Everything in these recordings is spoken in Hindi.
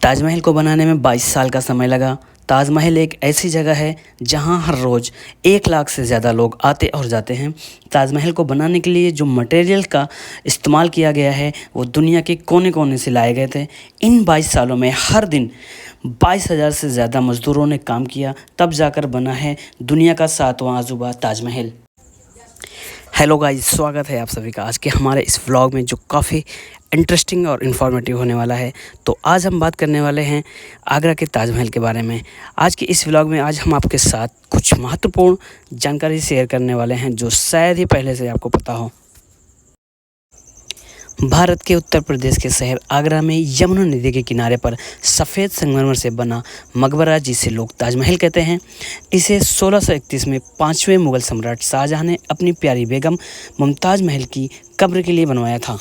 ताजमहल को बनाने में 22 साल का समय लगा। ताजमहल एक ऐसी जगह है जहां हर रोज़ 1 लाख से ज़्यादा लोग आते और जाते हैं। ताजमहल को बनाने के लिए जो मटेरियल का इस्तेमाल किया गया है वो दुनिया के कोने कोने से लाए गए थे। इन 22 सालों में हर दिन 22,000 से ज़्यादा मज़दूरों ने काम किया, तब जाकर बना है दुनिया का 7वां अजूबा ताजमहल। हेलो गाइस, स्वागत है आप सभी का आज के हमारे इस व्लॉग में जो काफ़ी इंटरेस्टिंग और इन्फॉर्मेटिव होने वाला है। तो आज हम बात करने वाले हैं आगरा के ताजमहल के बारे में। आज के इस व्लॉग में आज हम आपके साथ कुछ महत्वपूर्ण जानकारी शेयर करने वाले हैं जो शायद ही पहले से आपको पता हो। भारत के उत्तर प्रदेश के शहर आगरा में यमुना नदी के किनारे पर सफ़ेद संगमरमर से बना मकबरा, जिसे लोग ताजमहल कहते हैं, इसे 1631 में 5वें मुग़ल सम्राट शाहजहां ने अपनी प्यारी बेगम मुमताज़ महल की कब्र के लिए बनवाया था।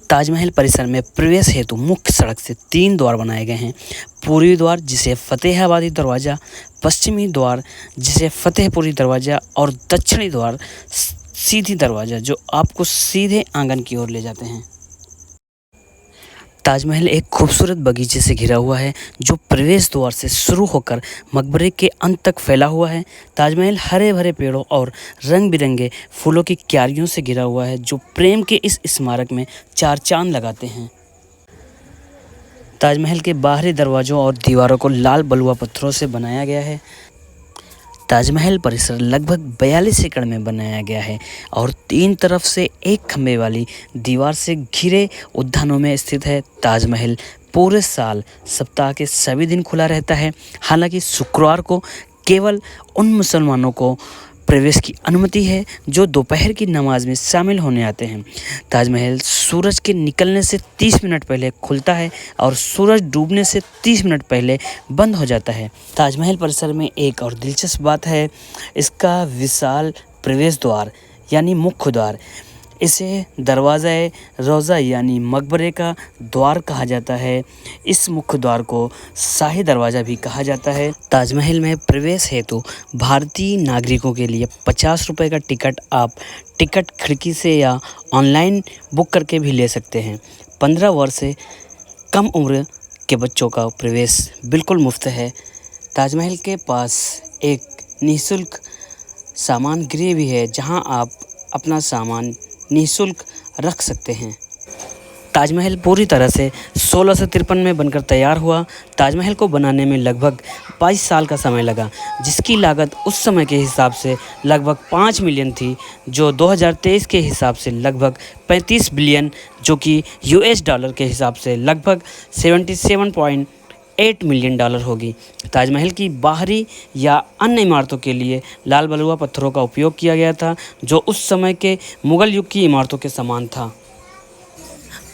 ताजमहल परिसर में प्रवेश हेतु मुख्य सड़क से 3 द्वार बनाए गए हैं। पूर्वी द्वार, जिसे फतेहाबादी दरवाज़ा, पश्चिमी द्वार, जिसे फतेहपुरी दरवाज़ा, और दक्षिणी द्वार सीधी दरवाज़ा, जो आपको सीधे आंगन की ओर ले जाते हैं। ताजमहल एक खूबसूरत बगीचे से घिरा हुआ है जो प्रवेश द्वार से शुरू होकर मकबरे के अंत तक फैला हुआ है। ताजमहल हरे भरे पेड़ों और रंग बिरंगे फूलों की क्यारियों से घिरा हुआ है जो प्रेम के इस स्मारक में 4 चांद लगाते हैं। ताजमहल के बाहरी दरवाज़ों और दीवारों को लाल बलुआ पत्थरों से बनाया गया है। ताजमहल परिसर लगभग 42 एकड़ में बनाया गया है और 3 तरफ से एक खंभे वाली दीवार से घिरे उद्यानों में स्थित है। ताजमहल पूरे साल सप्ताह के सभी दिन खुला रहता है। हालांकि शुक्रवार को केवल उन मुसलमानों को प्रवेश की अनुमति है जो दोपहर की नमाज में शामिल होने आते हैं। ताजमहल सूरज के निकलने से 30 मिनट पहले खुलता है और सूरज डूबने से 30 मिनट पहले बंद हो जाता है। ताजमहल परिसर में एक और दिलचस्प बात है इसका विशाल प्रवेश द्वार यानी मुख्य द्वार। इसे दरवाज़ा-ए रोज़ा यानी मकबरे का द्वार कहा जाता है। इस मुख्य द्वार को शाही दरवाज़ा भी कहा जाता है। ताजमहल में प्रवेश हेतु भारतीय नागरिकों के लिए 50 रुपये का टिकट आप टिकट खिड़की से या ऑनलाइन बुक करके भी ले सकते हैं। 15 वर्ष से कम उम्र के बच्चों का प्रवेश बिल्कुल मुफ्त है। ताजमहल के पास एक निःशुल्क सामान गृह भी है जहां आप अपना सामान निःशुल्क रख सकते हैं। ताजमहल पूरी तरह से 1653 में बनकर तैयार हुआ। ताजमहल को बनाने में लगभग 22 साल का समय लगा, जिसकी लागत उस समय के हिसाब से लगभग 5 मिलियन थी, जो 2023 के हिसाब से लगभग 35 बिलियन, जो कि यूएस डॉलर के हिसाब से लगभग 77.8 मिलियन डॉलर होगी। ताजमहल की बाहरी या अन्य इमारतों के लिए लाल बलुआ पत्थरों का उपयोग किया गया था, जो उस समय के मुग़ल युग की इमारतों के समान था।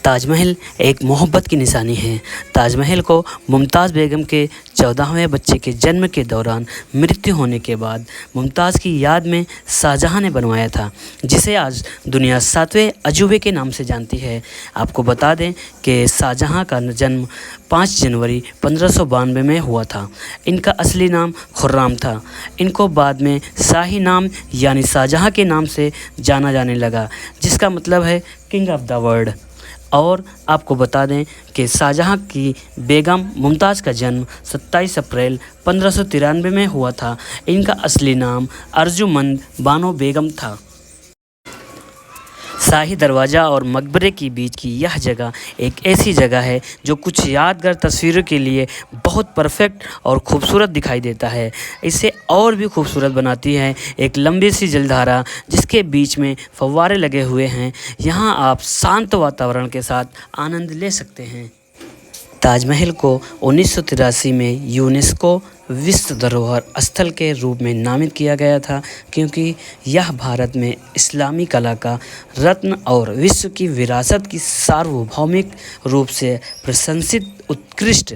ताजमहल एक मोहब्बत की निशानी है। ताजमहल को मुमताज़ बेगम के 14वें बच्चे के जन्म के दौरान मृत्यु होने के बाद मुमताज़ की याद में शाहजहां ने बनवाया था, जिसे आज दुनिया 7वें अजूबे के नाम से जानती है। आपको बता दें कि शाहजहां का जन्म 5 जनवरी 1592 में हुआ था। इनका असली नाम खुर्राम था। इनको बाद में शाही नाम यानी शाहजहां के नाम से जाना जाने लगा, जिसका मतलब है किंग ऑफ द वर्ल्ड। और आपको बता दें कि शाहजहां की बेगम मुमताज़ का जन्म 27 अप्रैल 1593 में हुआ था। इनका असली नाम अर्जुमंद बानो बेगम था। शाही दरवाज़ा और मकबरे के बीच की यह जगह एक ऐसी जगह है जो कुछ यादगार तस्वीरों के लिए बहुत परफेक्ट और खूबसूरत दिखाई देता है। इसे और भी खूबसूरत बनाती है एक लंबी सी जलधारा जिसके बीच में फव्वारे लगे हुए हैं। यहाँ आप शांत वातावरण के साथ आनंद ले सकते हैं। ताजमहल को 1983 में यूनेस्को विश्व धरोहर स्थल के रूप में नामित किया गया था, क्योंकि यह भारत में इस्लामी कला का रत्न और विश्व की विरासत की सार्वभौमिक रूप से प्रशंसित उत्कृष्ट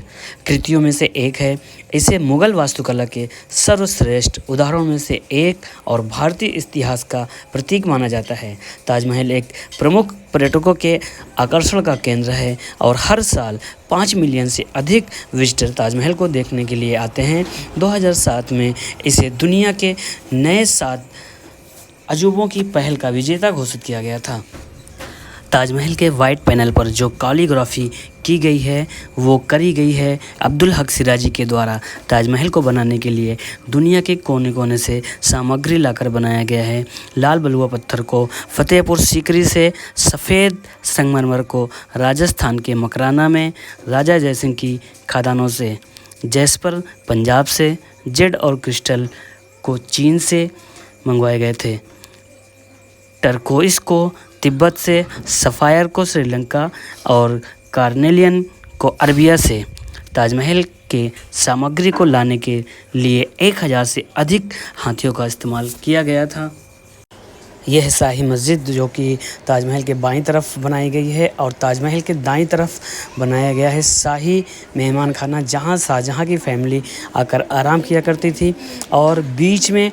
कृतियों में से एक है। इसे मुग़ल वास्तुकला के सर्वश्रेष्ठ उदाहरणों में से एक और भारतीय इतिहास का प्रतीक माना जाता है। ताजमहल एक प्रमुख पर्यटकों के आकर्षण का केंद्र है और हर साल 5 मिलियन से अधिक विजिटर ताजमहल को देखने के लिए आते हैं। 2007 में इसे दुनिया के नए 7 अजूबों की पहल का विजेता घोषित किया गया था। ताजमहल के वाइट पैनल पर जो कैलीग्राफी की गई है वो करी गई है अब्दुल हक सिराजी के द्वारा। ताजमहल को बनाने के लिए दुनिया के कोने कोने से सामग्री लाकर बनाया गया है। लाल बलुआ पत्थर को फतेहपुर सीकरी से, सफ़ेद संगमरमर को राजस्थान के मकराना में, राजा जयसिंह की खदानों से, जैस्पर पंजाब से, जेड और क्रिस्टल को चीन से मंगवाए गए थे, टर्कोइस को तिब्बत से, सफ़ायर को श्रीलंका और कार्नेलियन को अरबिया से। ताजमहल के सामग्री को लाने के लिए 1000 से अधिक हाथियों का इस्तेमाल किया गया था। यह शाही मस्जिद जो कि ताजमहल के बाईं तरफ बनाई गई है और ताजमहल के दाईं तरफ बनाया गया है शाही मेहमान खाना, जहां शाहजहां की फैमिली आकर आराम किया करती थी। और बीच में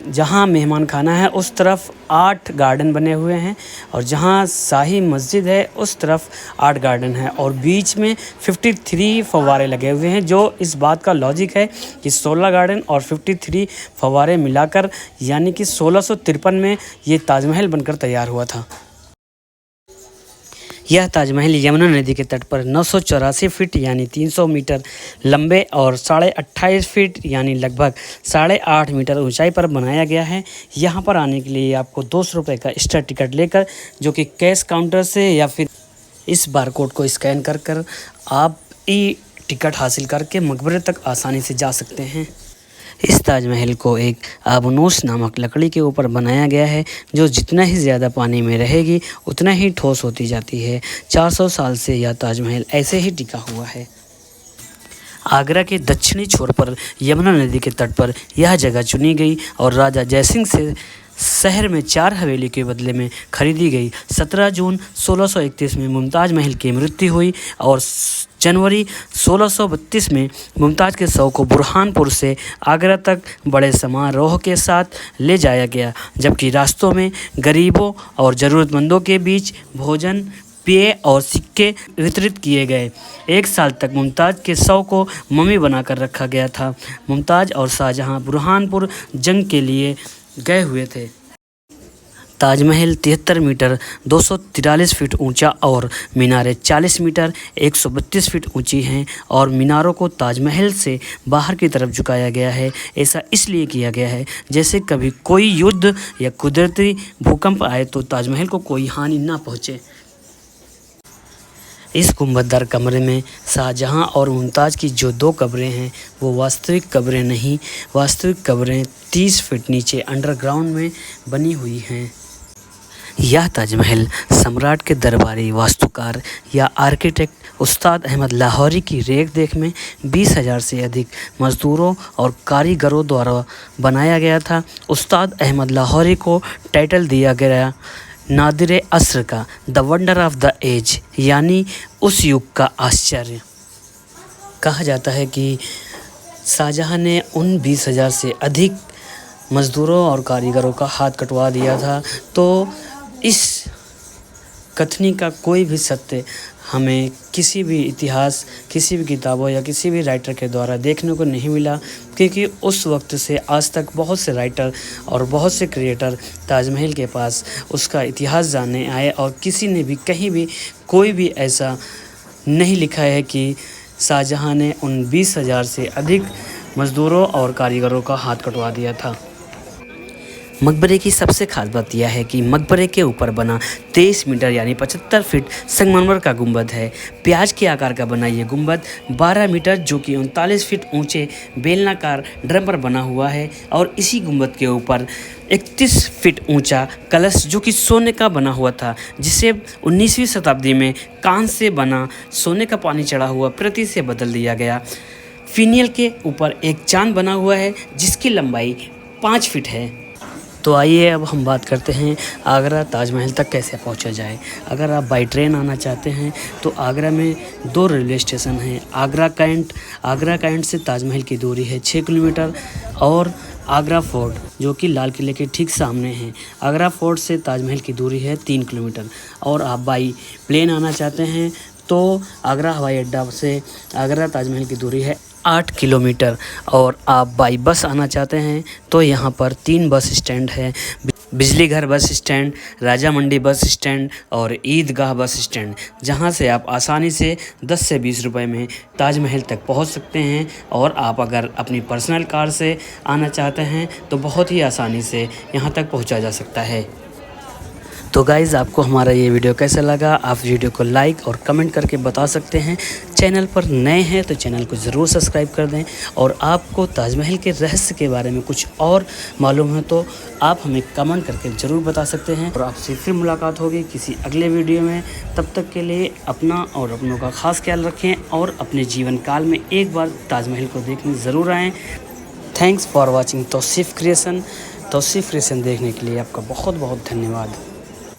जहां मेहमान खाना है उस तरफ 8 गार्डन बने हुए हैं और जहां शाही मस्जिद है उस तरफ 8 गार्डन है और बीच में 53 फव्वारे लगे हुए हैं, जो इस बात का लॉजिक है कि 16 गार्डन और 53 फव्वारे मिलाकर यानी कि 1653 में ये ताजमहल बनकर तैयार हुआ था। यह ताजमहल यमुना नदी के तट पर 984 फीट यानी 300 मीटर लंबे और 28.5 फीट यानी लगभग 8.5 मीटर ऊंचाई पर बनाया गया है। यहाँ पर आने के लिए आपको 200 रुपये का एक्स्ट्रा टिकट लेकर, जो कि कैश काउंटर से या फिर इस बारकोड को स्कैन कर आप ई टिकट हासिल करके मकबरे तक आसानी से जा सकते हैं। इस ताजमहल को एक आबनूस नामक लकड़ी के ऊपर बनाया गया है, जो जितना ही ज़्यादा पानी में रहेगी उतना ही ठोस होती जाती है। 400 साल से यह ताजमहल ऐसे ही टिका हुआ है। आगरा के दक्षिणी छोर पर यमुना नदी के तट पर यह जगह चुनी गई और राजा जयसिंह से शहर में 4 हवेली के बदले में खरीदी गई। 17 जून 1631 में मुमताज़ महल की मृत्यु हुई और जनवरी 1632 में मुमताज़ के शव को बुरहानपुर से आगरा तक बड़े समारोह के साथ ले जाया गया, जबकि रास्तों में गरीबों और ज़रूरतमंदों के बीच भोजन, पेय और सिक्के वितरित किए गए। 1 साल तक मुमताज़ के शव को मम्मी बनाकर रखा गया था। मुमताज़ और शाहजहां बुरहानपुर जंग के लिए गए हुए थे। ताजमहल 73 मीटर 243 फीट ऊंचा और मीनारें 40 मीटर 132 फीट ऊंची हैं और मीनारों को ताजमहल से बाहर की तरफ झुकाया गया है। ऐसा इसलिए किया गया है जैसे कभी कोई युद्ध या कुदरती भूकंप आए तो ताजमहल को कोई हानि ना पहुंचे। इस गुंबददार कमरे में शाहजहां और मुमताज़ की जो 2 कब्रें हैं वो वास्तविक कब्रें नहीं, वास्तविक कब्रें 30 फीट नीचे अंडरग्राउंड में बनी हुई हैं। यह ताजमहल सम्राट के दरबारी वास्तुकार या आर्किटेक्ट उस्ताद अहमद लाहौरी की रेख में 20,000 से अधिक मज़दूरों और कारीगरों द्वारा बनाया गया था। उस्ताद अहमद लाहौरी को टाइटल दिया गया नादिर असर का, the wonder of the age, यानी उस युग का आश्चर्य। कहा जाता है कि शाहजहां ने उन 20,000 से अधिक मज़दूरों और कारीगरों का हाथ कटवा दिया था। तो इस कथनी का कोई भी सत्य हमें किसी भी इतिहास, किसी भी किताबों या किसी भी राइटर के द्वारा देखने को नहीं मिला, क्योंकि उस वक्त से आज तक बहुत से राइटर और बहुत से क्रिएटर ताजमहल के पास उसका इतिहास जानने आए और किसी ने भी कहीं भी कोई भी ऐसा नहीं लिखा है कि शाहजहां ने उन 20,000 से अधिक मज़दूरों और कारीगरों का हाथ कटवा दिया था। मकबरे की सबसे खास बात यह है कि मकबरे के ऊपर बना 23 मीटर यानी 75 फीट संगमरमर का गुंबद है। प्याज के आकार का बना ये गुंबद 12 मीटर जो कि 39 फीट ऊंचे बेलनाकार ड्रम पर बना हुआ है और इसी गुंबद के ऊपर 31 फीट ऊंचा कलश जो कि सोने का बना हुआ था, जिसे 19वीं शताब्दी में कांस्य से बना सोने का पानी चढ़ा हुआ प्रति से बदल दिया गया। फिनियल के ऊपर एक चांद बना हुआ है जिसकी लंबाई 5 फीट है। तो आइए अब हम बात करते हैं आगरा ताजमहल तक कैसे पहुंचा जाए। अगर आप बाई ट्रेन आना चाहते हैं तो आगरा में 2 रेलवे स्टेशन हैं। आगरा कैंट से ताजमहल की दूरी है 6 किलोमीटर और आगरा फोर्ट जो कि लाल किले के ठीक सामने है। आगरा फोर्ट से ताजमहल की दूरी है 3 किलोमीटर। और आप बाई प्लेन आना चाहते हैं तो आगरा हवाई अड्डा से आगरा ताजमहल की दूरी है 8 किलोमीटर। और आप बाई बस आना चाहते हैं तो यहाँ पर 3 बस स्टैंड है। बिजली घर बस स्टैंड, राजा मंडी बस स्टैंड और ईदगाह बस स्टैंड, जहाँ से आप आसानी से 10 से 20 रुपए में ताजमहल तक पहुँच सकते हैं। और आप अगर अपनी पर्सनल कार से आना चाहते हैं तो बहुत ही आसानी से यहाँ तक पहुँचा जा सकता है। तो गाइज़, आपको हमारा ये वीडियो कैसा लगा, आप वीडियो को लाइक और कमेंट करके बता सकते हैं। चैनल पर नए हैं तो चैनल को ज़रूर सब्सक्राइब कर दें। और आपको ताजमहल के रहस्य के बारे में कुछ और मालूम है तो आप हमें कमेंट करके ज़रूर बता सकते हैं। और आपसे फिर मुलाकात होगी किसी अगले वीडियो में। तब तक के लिए अपना और अपनों का ख़ास ख्याल रखें और अपने जीवन काल में एक बार ताजमहल को देखने ज़रूर आएँ। Thanks for watching Tauseef creation. Tauseef creation देखने के लिए आपका बहुत बहुत धन्यवाद।